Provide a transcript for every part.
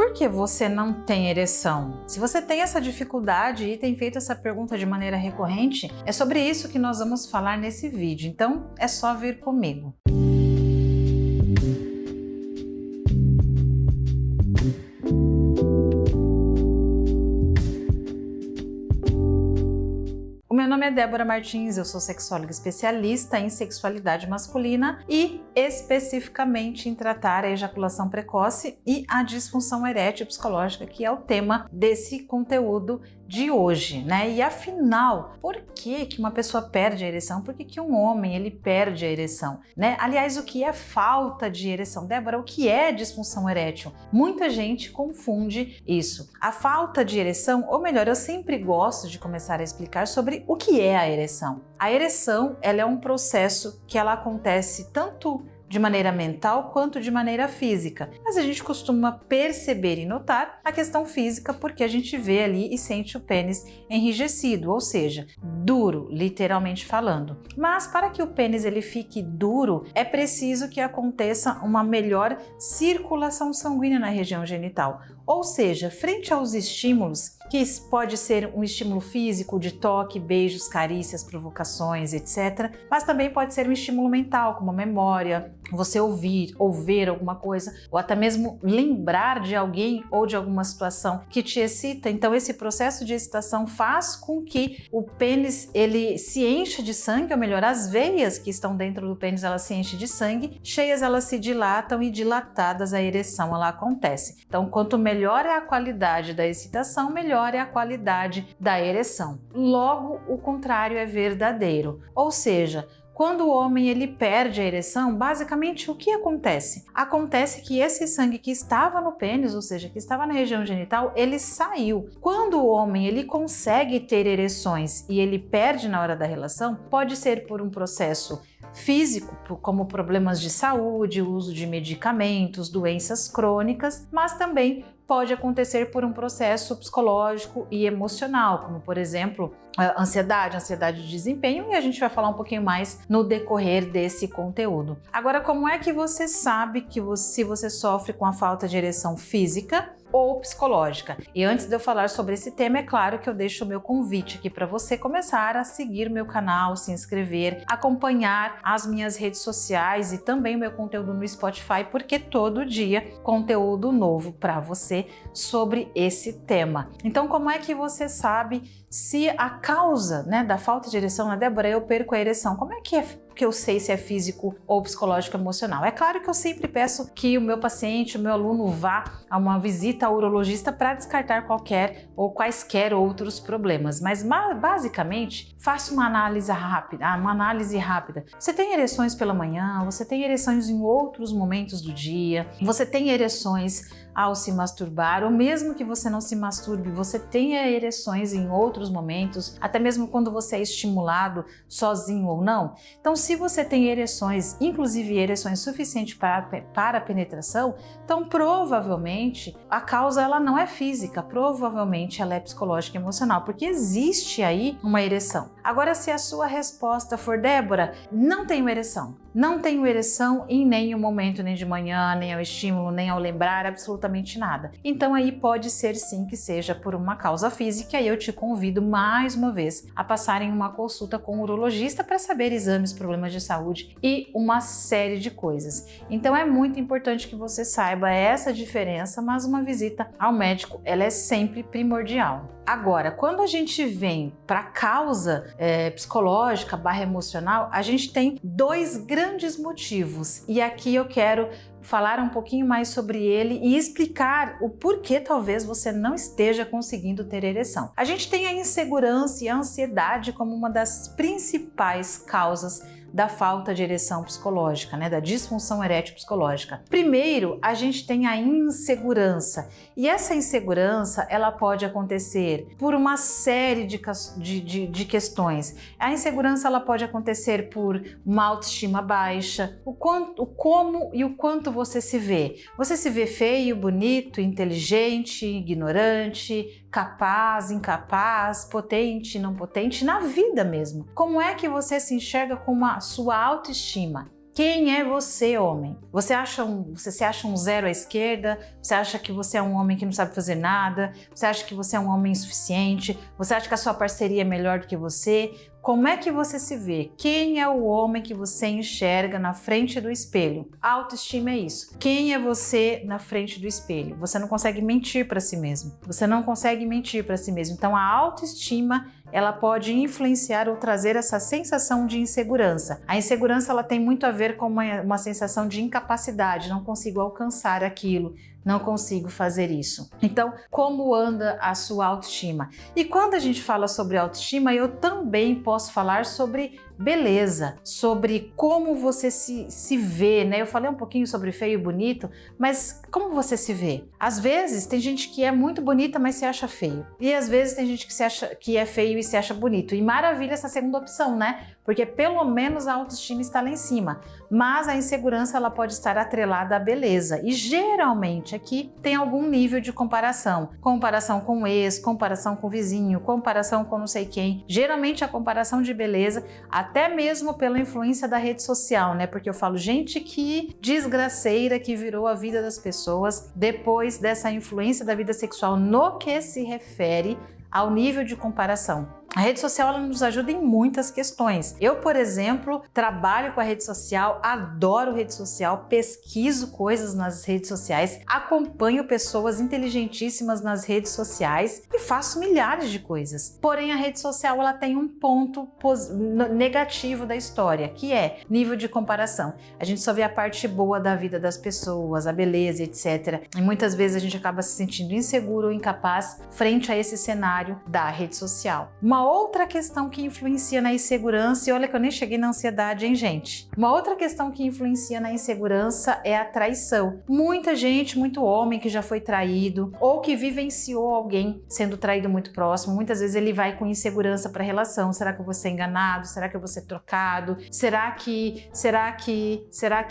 por que você não tem ereção? Se você tem essa dificuldade e tem feito essa pergunta de maneira recorrente, é sobre isso que nós vamos falar nesse vídeo, então é só vir comigo. O meu nome é Débora Martins, eu sou sexóloga especialista em sexualidade masculina e especificamente em tratar a ejaculação precoce e a disfunção erétil psicológica, que é o tema desse conteúdo de hoje, né? E afinal, por que uma pessoa perde a ereção? Por que um homem ele perde a ereção, né? Aliás, o que é falta de ereção? Débora, o que é disfunção erétil? Muita gente confunde isso. A falta de ereção, ou melhor, eu sempre gosto de começar a explicar sobre o que é a ereção. A ereção, ela é um processo que ela acontece tanto de maneira mental quanto de maneira física. Mas a gente costuma perceber e notar a questão física porque a gente vê ali e sente o pênis enrijecido, ou seja, duro, literalmente falando. Mas para que o pênis ele fique duro, é preciso que aconteça uma melhor circulação sanguínea na região genital. Ou seja, frente aos estímulos, que pode ser um estímulo físico de toque, beijos, carícias, provocações, etc. Mas também pode ser um estímulo mental, como a memória, você ouvir ou ver alguma coisa, ou até mesmo lembrar de alguém ou de alguma situação que te excita. Então esse processo de excitação faz com que o pênis ele se encha de sangue, ou melhor, as veias que estão dentro do pênis elas se enchem de sangue, cheias elas se dilatam e dilatadas a ereção ela acontece. Então quanto melhor é a qualidade da excitação, melhor é a qualidade da ereção. Logo, o contrário é verdadeiro, ou seja, quando o homem ele perde a ereção, basicamente o que acontece? Acontece que esse sangue que estava no pênis, ou seja, que estava na região genital, ele saiu. Quando o homem ele consegue ter ereções e ele perde na hora da relação, pode ser por um processo físico, como problemas de saúde, uso de medicamentos, doenças crônicas, mas também pode acontecer por um processo psicológico e emocional, como por exemplo, ansiedade de desempenho, e a gente vai falar um pouquinho mais no decorrer desse conteúdo. Agora, como é que você sabe que se você sofre com a falta de ereção física ou psicológica? E antes de eu falar sobre esse tema, é claro que eu deixo o meu convite aqui para você começar a seguir meu canal, se inscrever, acompanhar as minhas redes sociais e também o meu conteúdo no Spotify, porque todo dia conteúdo novo para você sobre esse tema. Então, como é que você sabe se a causa, né, da falta de ereção, né, Débora, eu perco a ereção? Como é que eu sei se é físico ou psicológico emocional? É claro que eu sempre peço que o meu paciente, o meu aluno vá a uma visita ao urologista para descartar qualquer ou quaisquer outros problemas, mas basicamente faça uma análise rápida. Você tem ereções pela manhã, você tem ereções em outros momentos do dia, você tem ereções ao se masturbar, ou mesmo que você não se masturbe, você tenha ereções em outros momentos, até mesmo quando você é estimulado sozinho ou não. Então, se você tem ereções, inclusive ereções suficientes para a penetração, então provavelmente a causa ela não é física, provavelmente ela é psicológica e emocional, porque existe aí uma ereção. Agora, se a sua resposta for, Débora, não tenho ereção em nenhum momento, nem de manhã, nem ao estímulo, nem ao lembrar, absolutamente nada. Então aí pode ser sim que seja por uma causa física, e eu te convido mais uma vez a passar em uma consulta com o urologista para saber exames, problemas de saúde e uma série de coisas. Então é muito importante que você saiba essa diferença, mas uma visita ao médico ela é sempre primordial. Agora, quando a gente vem para a causa psicológica / emocional, a gente tem dois grandes motivos, e aqui eu quero falar um pouquinho mais sobre ele e explicar o porquê talvez você não esteja conseguindo ter ereção. A gente tem a insegurança e a ansiedade como uma das principais causas da falta de ereção psicológica, né, da disfunção erétil psicológica. Primeiro, a gente tem a insegurança, e essa insegurança ela pode acontecer por uma série de questões. A insegurança ela pode acontecer por uma autoestima baixa, o como e o quanto você se vê. Você se vê feio, bonito, inteligente, ignorante, capaz, incapaz, potente, não potente, na vida mesmo. Como é que você se enxerga com a sua autoestima? Quem é você, homem? Você se acha um zero à esquerda? Você acha que você é um homem que não sabe fazer nada? Você acha que você é um homem insuficiente? Você acha que a sua parceria é melhor do que você? Como é que você se vê? Quem é o homem que você enxerga na frente do espelho? A autoestima é isso. Quem é você na frente do espelho? Você não consegue mentir para si mesmo. Você não consegue mentir para si mesmo. Então a autoestima, ela pode influenciar ou trazer essa sensação de insegurança. A insegurança, ela tem muito a ver com uma sensação de incapacidade, não consigo alcançar aquilo, não consigo fazer isso. Então, como anda a sua autoestima? E quando a gente fala sobre autoestima, eu também posso falar sobre beleza, sobre como você se vê, né? Eu falei um pouquinho sobre feio e bonito, mas como você se vê? Às vezes tem gente que é muito bonita, mas se acha feio. E às vezes tem gente que se acha que é feio e se acha bonito. E maravilha essa segunda opção, né? Porque pelo menos a autoestima está lá em cima. Mas a insegurança, ela pode estar atrelada à beleza. E geralmente aqui tem algum nível de comparação. Comparação com o ex, comparação com o vizinho, comparação com não sei quem. Geralmente a comparação de beleza, até mesmo pela influência da rede social, né? Porque eu falo, gente, que desgraceira que virou a vida das pessoas depois dessa influência da vida sexual no que se refere ao nível de comparação. A rede social, ela nos ajuda em muitas questões. Eu, por exemplo, trabalho com a rede social, adoro rede social, pesquiso coisas nas redes sociais, acompanho pessoas inteligentíssimas nas redes sociais e faço milhares de coisas. Porém, a rede social, ela tem um ponto negativo da história, que é nível de comparação. A gente só vê a parte boa da vida das pessoas, a beleza, etc. E muitas vezes a gente acaba se sentindo inseguro ou incapaz frente a esse cenário da rede social. Uma outra questão que influencia na insegurança, e olha que eu nem cheguei na ansiedade, hein, gente? Uma outra questão que influencia na insegurança é a traição. Muita gente, muito homem que já foi traído ou que vivenciou alguém sendo traído muito próximo, muitas vezes ele vai com insegurança para a relação. Será que eu vou ser enganado? Será que eu vou ser trocado? Será que?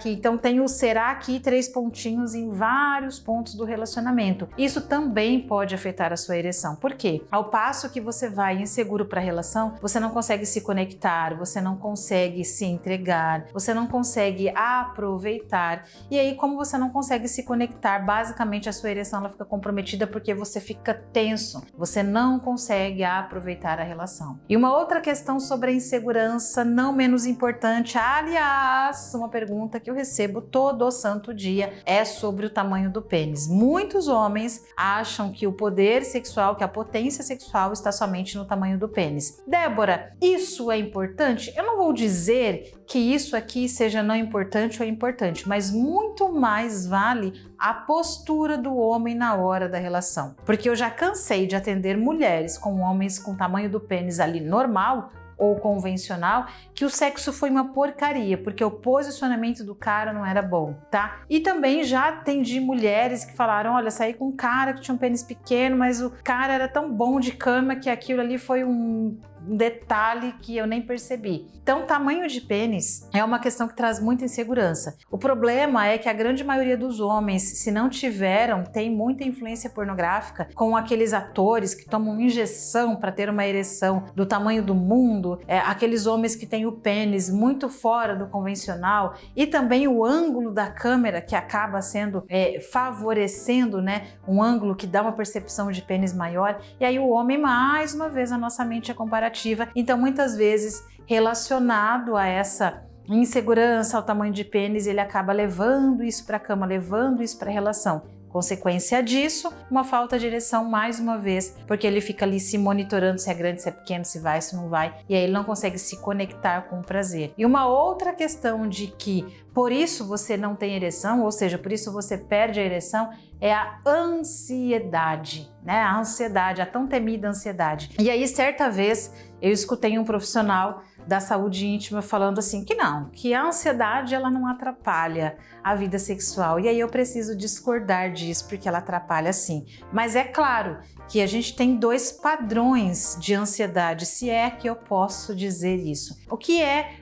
Então tem o será que 3 pontinhos em vários pontos do relacionamento. Isso também pode afetar a sua ereção. Por quê? Ao passo que você vai inseguro para a relação, você não consegue se conectar, você não consegue se entregar, você não consegue aproveitar. E aí, como você não consegue se conectar, basicamente a sua ereção, ela fica comprometida porque você fica tenso, você não consegue aproveitar a relação. E uma outra questão sobre a insegurança, não menos importante, aliás, uma pergunta que eu recebo todo santo dia, é sobre o tamanho do pênis. Muitos homens acham que o poder sexual, que a potência sexual está somente no tamanho do pênis. Débora, isso é importante? Eu não vou dizer que isso aqui seja não importante ou importante, mas muito mais vale a postura do homem na hora da relação. Porque eu já cansei de atender mulheres com homens com tamanho do pênis ali normal ou convencional, que o sexo foi uma porcaria, porque o posicionamento do cara não era bom, tá? E também já atendi mulheres que falaram, olha, saí com um cara que tinha um pênis pequeno, mas o cara era tão bom de cama que aquilo ali foi um detalhe que eu nem percebi. Então, tamanho de pênis é uma questão que traz muita insegurança. O problema é que a grande maioria dos homens, se não tiveram, tem muita influência pornográfica com aqueles atores que tomam injeção para ter uma ereção do tamanho do mundo, aqueles homens que têm o pênis muito fora do convencional e também o ângulo da câmera que acaba sendo favorecendo, né, um ângulo que dá uma percepção de pênis maior. E aí o homem, mais uma vez, a nossa mente é comparativa. Então, muitas vezes, relacionado a essa insegurança, ao tamanho de pênis, ele acaba levando isso para a cama, levando isso para a relação. Consequência disso, uma falta de ereção mais uma vez, porque ele fica ali se monitorando se é grande, se é pequeno, se vai, se não vai, e aí ele não consegue se conectar com o prazer. E uma outra questão de que por isso você não tem ereção, ou seja, por isso você perde a ereção, é a ansiedade, né? A ansiedade, a tão temida ansiedade. E aí, certa vez, eu escutei um profissional da saúde íntima falando assim que não, que a ansiedade ela não atrapalha a vida sexual. E aí eu preciso discordar disso, porque ela atrapalha sim. Mas é claro que a gente tem 2 padrões de ansiedade, se é que eu posso dizer isso. O que é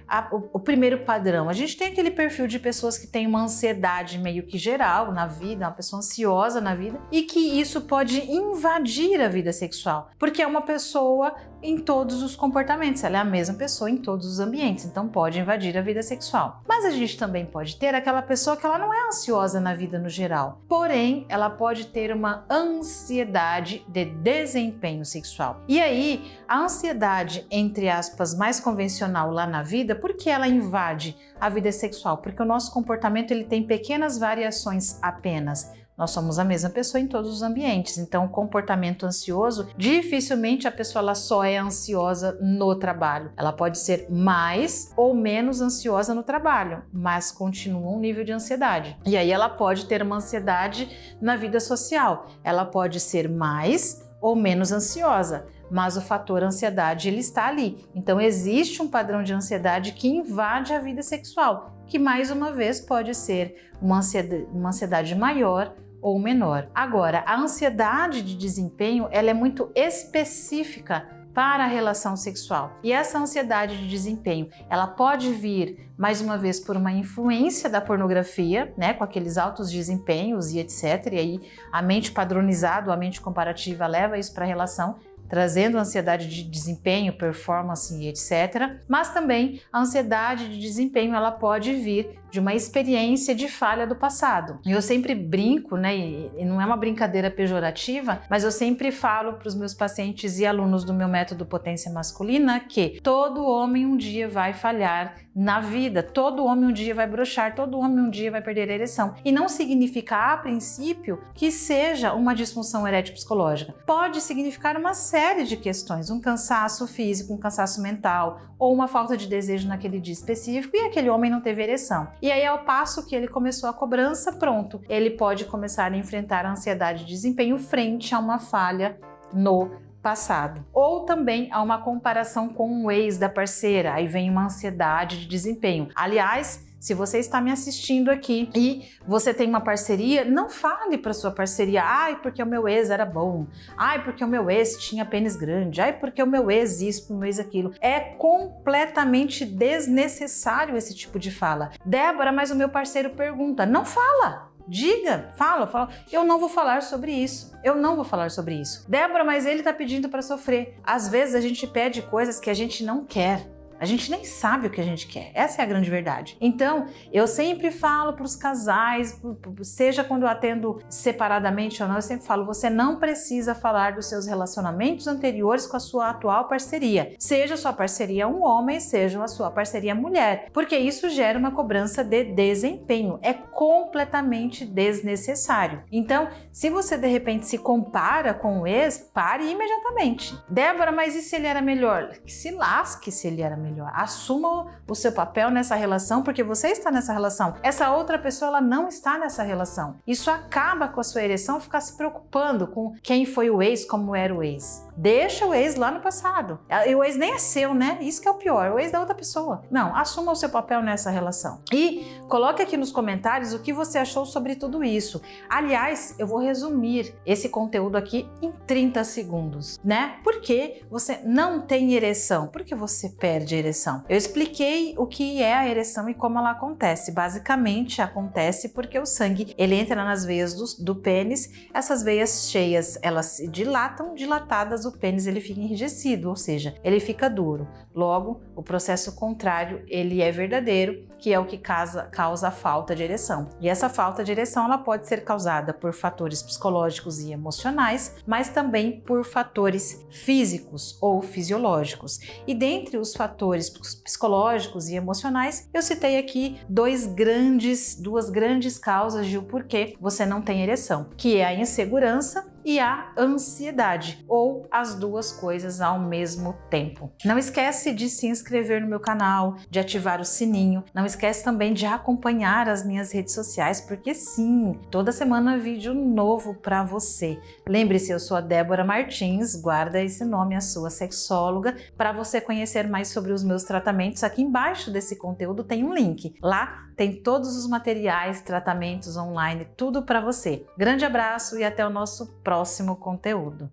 o primeiro padrão? A gente tem aquele perfil de pessoas que têm uma ansiedade meio que geral na vida, uma pessoa ansiosa na vida, e que isso pode invadir a vida sexual, porque é uma pessoa em todos os comportamentos, ela é a mesma pessoa em todos os ambientes, então pode invadir a vida sexual. Mas a gente também pode ter aquela pessoa que ela não é ansiosa na vida no geral, porém ela pode ter uma ansiedade de desempenho sexual. E aí, a ansiedade, entre aspas, mais convencional lá na vida, por que ela invade a vida sexual? Porque o nosso comportamento ele tem pequenas variações apenas. Nós somos a mesma pessoa em todos os ambientes, então o comportamento ansioso, dificilmente a pessoa ela só é ansiosa no trabalho. Ela pode ser mais ou menos ansiosa no trabalho, mas continua um nível de ansiedade. E aí ela pode ter uma ansiedade na vida social. Ela pode ser mais ou menos ansiosa, mas o fator ansiedade ele está ali. Então existe um padrão de ansiedade que invade a vida sexual, que mais uma vez pode ser uma ansiedade maior ou menor. Agora, a ansiedade de desempenho ela é muito específica para a relação sexual. E essa ansiedade de desempenho, ela pode vir, mais uma vez, por uma influência da pornografia, né, com aqueles altos desempenhos e etc. E aí a mente padronizada, a mente comparativa leva isso para a relação, trazendo ansiedade de desempenho, performance e etc. Mas também a ansiedade de desempenho ela pode vir de uma experiência de falha do passado. Eu sempre brinco, né, e não é uma brincadeira pejorativa, mas eu sempre falo para os meus pacientes e alunos do meu método Potência Masculina que todo homem um dia vai falhar na vida, todo homem um dia vai broxar, todo homem um dia vai perder a ereção. E não significa, a princípio, que seja uma disfunção erétil psicológica. Pode significar uma série de questões, um cansaço físico, um cansaço mental, ou uma falta de desejo naquele dia específico e aquele homem não teve ereção. E aí, ao passo que ele começou a cobrança, pronto, ele pode começar a enfrentar a ansiedade de desempenho frente a uma falha no passado. Ou também a uma comparação com o ex da parceira, aí vem uma ansiedade de desempenho. Aliás, se você está me assistindo aqui e você tem uma parceria, não fale para sua parceria, ai, porque o meu ex era bom, ai, porque o meu ex tinha pênis grande, ai, porque o meu ex isso, o meu ex aquilo. É completamente desnecessário esse tipo de fala. Débora, mas o meu parceiro pergunta, não fala. Diga, fala, eu não vou falar sobre isso, eu não vou falar sobre isso. Débora, mas ele tá pedindo para sofrer. Às vezes a gente pede coisas que a gente não quer. A gente nem sabe o que a gente quer, essa é a grande verdade. Então, eu sempre falo para os casais, seja quando eu atendo separadamente ou não, eu sempre falo, você não precisa falar dos seus relacionamentos anteriores com a sua atual parceria. Seja a sua parceria um homem, seja a sua parceria mulher, porque isso gera uma cobrança de desempenho, é completamente desnecessário. Então, se você de repente se compara com o ex, pare imediatamente. Débora, mas e se ele era melhor? Que se lasque se ele era melhor. Assuma o seu papel nessa relação, porque você está nessa relação. Essa outra pessoa, ela não está nessa relação. Isso acaba com a sua ereção ficar se preocupando com quem foi o ex, como era o ex. Deixa o ex lá no passado. E o ex nem é seu, né? Isso que é o pior, o ex da outra pessoa. Não, assuma o seu papel nessa relação. E coloque aqui nos comentários o que você achou sobre tudo isso. Aliás, eu vou resumir esse conteúdo aqui em 30 segundos, né? Por que você não tem ereção? Por que você perde a ereção? Eu expliquei o que é a ereção e como ela acontece. Basicamente, acontece porque o sangue, ele entra nas veias do pênis, essas veias cheias, elas se dilatam, dilatadas, o pênis ele fica enrijecido, ou seja, ele fica duro. Logo, o processo contrário, ele é verdadeiro, que é o que causa a falta de ereção. E essa falta de ereção, ela pode ser causada por fatores psicológicos e emocionais, mas também por fatores físicos ou fisiológicos. E dentre os fatores psicológicos e emocionais, eu citei aqui duas grandes causas de o porquê você não tem ereção, que é a insegurança e a ansiedade, ou as duas coisas ao mesmo tempo. Não esquece de se inscrever no meu canal, de ativar o sininho, não esquece também de acompanhar as minhas redes sociais, porque sim, toda semana vídeo novo para você. Lembre-se, eu sou a Débora Martins, guarda esse nome, a sua sexóloga, para você conhecer mais sobre os meus tratamentos. Aqui embaixo desse conteúdo tem um link, lá tem todos os materiais, tratamentos online, tudo para você. Grande abraço e até o nosso próximo conteúdo.